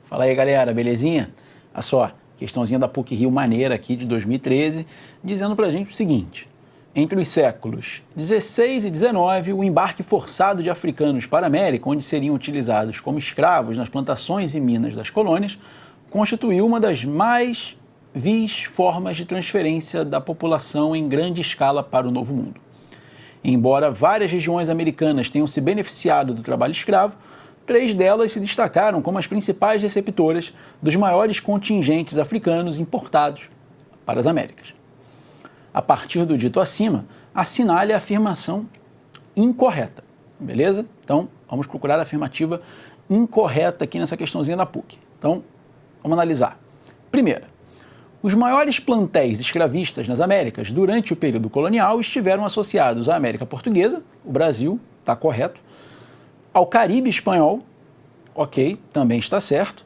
Fala aí, galera, belezinha? Olha só, questãozinha da PUC-Rio maneira aqui de 2013, dizendo pra gente o seguinte: entre os séculos 16 e 19, o embarque forçado de africanos para a América, onde seriam utilizados como escravos nas plantações e minas das colônias, constituiu uma das mais vis formas de transferência da população em grande escala para o Novo Mundo. Embora várias regiões americanas tenham se beneficiado do trabalho escravo, 3 delas se destacaram como as principais receptoras dos maiores contingentes africanos importados para as Américas. A partir do dito acima, assinale a afirmação incorreta, beleza? Então, vamos procurar a afirmativa incorreta aqui nessa questãozinha da PUC. Então, vamos analisar. Primeira, os maiores plantéis escravistas nas Américas durante o período colonial estiveram associados à América Portuguesa, o Brasil, está correto, ao Caribe Espanhol, ok, também está certo,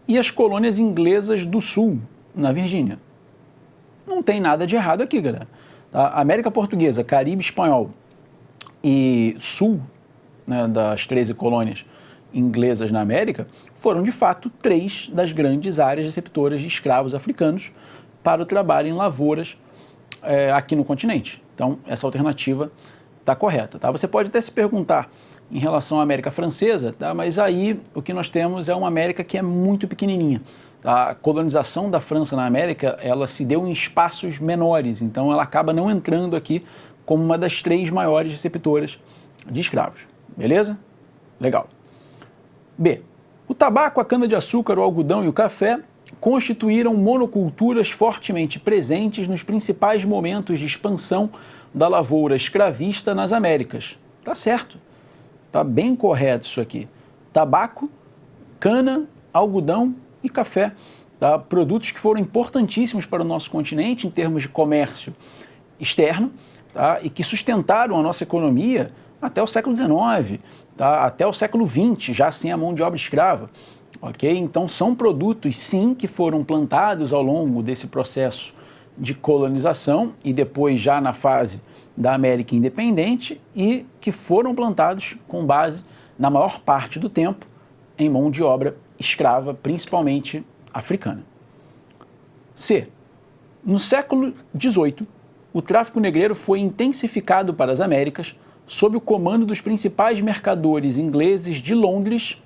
e as colônias inglesas do Sul, na Virgínia. Não tem nada de errado aqui, galera. A América Portuguesa, Caribe Espanhol e Sul, né, das 13 colônias inglesas na América, foram de fato 3 das grandes áreas receptoras de escravos africanos para o trabalho em lavouras aqui no continente. Então, essa alternativa está correta. Tá? Você pode até se perguntar em relação à América Francesa, tá? Mas aí o que nós temos é uma América que é muito pequenininha. A colonização da França na América, ela se deu em espaços menores, então ela acaba não entrando aqui como uma das 3 maiores receptoras de escravos. Beleza? Legal. B. O tabaco, a cana-de-açúcar, o algodão e o café constituíram monoculturas fortemente presentes nos principais momentos de expansão da lavoura escravista nas Américas. Tá certo. Tá bem correto isso aqui. Tabaco, cana, algodão e café. Tá? Produtos que foram importantíssimos para o nosso continente em termos de comércio externo, tá? E que sustentaram a nossa economia até o século XIX, tá? Até o século XX, já sem a mão de obra escrava. Okay? Então são produtos, sim, que foram plantados ao longo desse processo de colonização e depois já na fase da América independente e que foram plantados com base, na maior parte do tempo, em mão de obra escrava, principalmente africana. C. No século XVIII, o tráfico negreiro foi intensificado para as Américas sob o comando dos principais mercadores ingleses de Londres,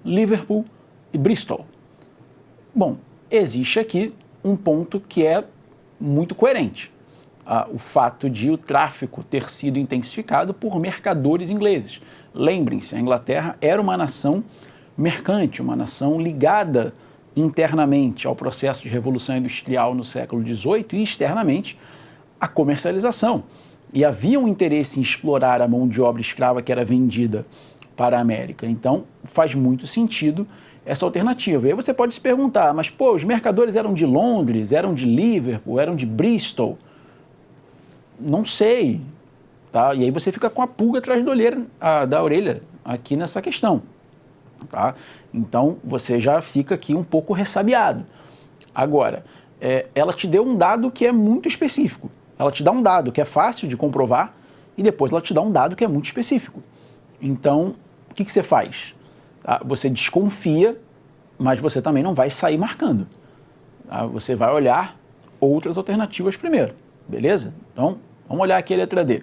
Liverpool e Bristol. Bom, existe aqui um ponto que é muito coerente. O fato de o tráfico ter sido intensificado por mercadores ingleses. Lembrem-se, a Inglaterra era uma nação mercante, uma nação ligada internamente ao processo de revolução industrial no século XVIII e externamente à comercialização. E havia um interesse em explorar a mão de obra escrava que era vendida para a América. Então, faz muito sentido essa alternativa. E aí você pode se perguntar, mas pô, os mercadores eram de Londres, eram de Liverpool, eram de Bristol? Não sei. Tá? E aí você fica com a pulga atrás da orelha aqui nessa questão. Tá? Então, você já fica aqui um pouco ressabiado. Agora, ela te deu um dado que é muito específico. Ela te dá um dado que é fácil de comprovar e depois ela te dá um dado que é muito específico. Então, o que você faz? Tá? Você desconfia, mas você também não vai sair marcando. Tá? Você vai olhar outras alternativas primeiro, beleza? Então, vamos olhar aqui a letra D.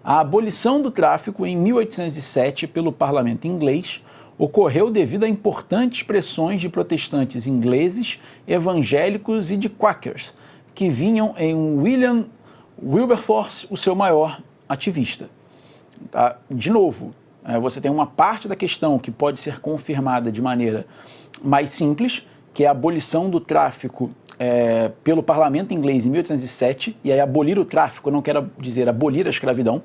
A abolição do tráfico em 1807 pelo parlamento inglês ocorreu devido a importantes pressões de protestantes ingleses, evangélicos e de quakers, que vinham em William Wilberforce, o seu maior ativista. Tá? De novo, você tem uma parte da questão que pode ser confirmada de maneira mais simples, que é a abolição do tráfico pelo parlamento inglês em 1807, e aí abolir o tráfico, eu não quero dizer abolir a escravidão,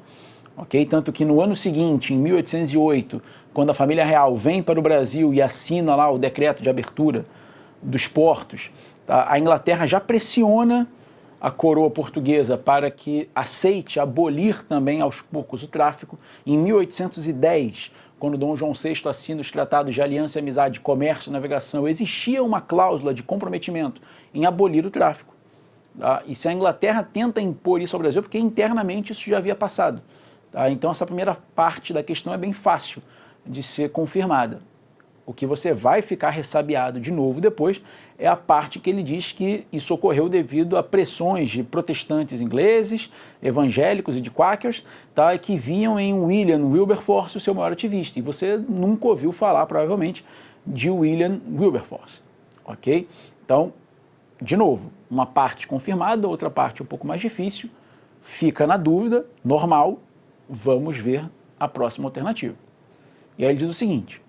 ok? Tanto que no ano seguinte, em 1808, quando a família real vem para o Brasil e assina lá o decreto de abertura dos portos, tá? A Inglaterra já pressiona a coroa portuguesa para que aceite abolir também aos poucos o tráfico. Em 1810, quando Dom João VI assina os tratados de aliança, amizade, comércio e navegação, existia uma cláusula de comprometimento em abolir o tráfico. Tá? E se a Inglaterra tenta impor isso ao Brasil, porque internamente isso já havia passado. Tá? Então essa primeira parte da questão é bem fácil de ser confirmada. O que você vai ficar ressabiado de novo depois é a parte que ele diz que isso ocorreu devido a pressões de protestantes ingleses, evangélicos e de quakers, tá, que viam em William Wilberforce o seu maior ativista. E você nunca ouviu falar, provavelmente, de William Wilberforce. Ok? Então, de novo, uma parte confirmada, outra parte um pouco mais difícil, fica na dúvida, normal, vamos ver a próxima alternativa. E aí ele diz o seguinte: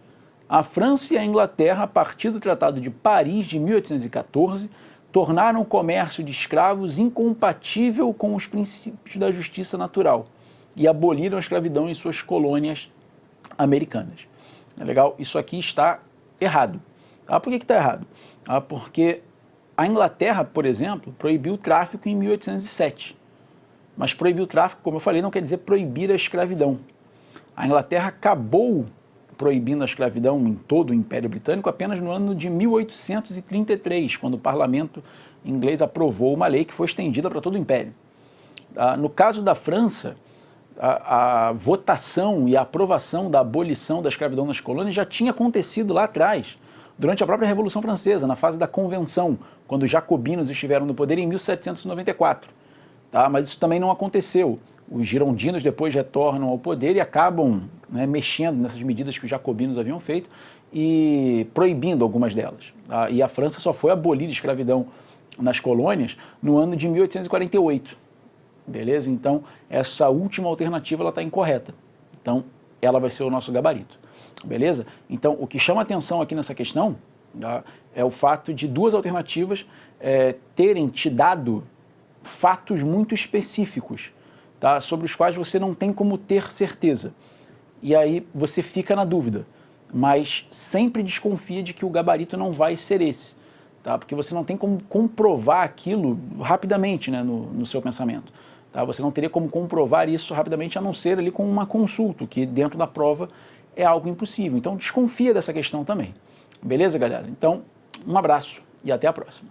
a França e a Inglaterra, a partir do Tratado de Paris de 1814, tornaram o comércio de escravos incompatível com os princípios da justiça natural e aboliram a escravidão em suas colônias americanas. É legal? Isso aqui está errado. Ah, por que está errado? Ah, porque a Inglaterra, por exemplo, proibiu o tráfico em 1807. Mas proibir o tráfico, como eu falei, não quer dizer proibir a escravidão. A Inglaterra acabou proibindo a escravidão em todo o Império Britânico apenas no ano de 1833, quando o parlamento inglês aprovou uma lei que foi estendida para todo o Império. No caso da França, a votação e a aprovação da abolição da escravidão nas colônias já tinha acontecido lá atrás, durante a própria Revolução Francesa, na fase da Convenção, quando os jacobinos estiveram no poder em 1794. Mas isso também não aconteceu. Os girondinos depois retornam ao poder e acabam, né, mexendo nessas medidas que os jacobinos haviam feito e proibindo algumas delas. E a França só foi abolir a escravidão nas colônias no ano de 1848. Beleza? Então, essa última alternativa está incorreta. Então, ela vai ser o nosso gabarito. Beleza? Então, o que chama atenção aqui nessa questão, tá, é o fato de duas alternativas terem te dado fatos muito específicos, tá, sobre os quais você não tem como ter certeza. E aí você fica na dúvida, mas sempre desconfia de que o gabarito não vai ser esse, tá, porque você não tem como comprovar aquilo rapidamente, né, no seu pensamento. Tá? Você não teria como comprovar isso rapidamente, a não ser ali com uma consulta, que dentro da prova é algo impossível. Então desconfia dessa questão também. Beleza, galera? Então, um abraço e até a próxima.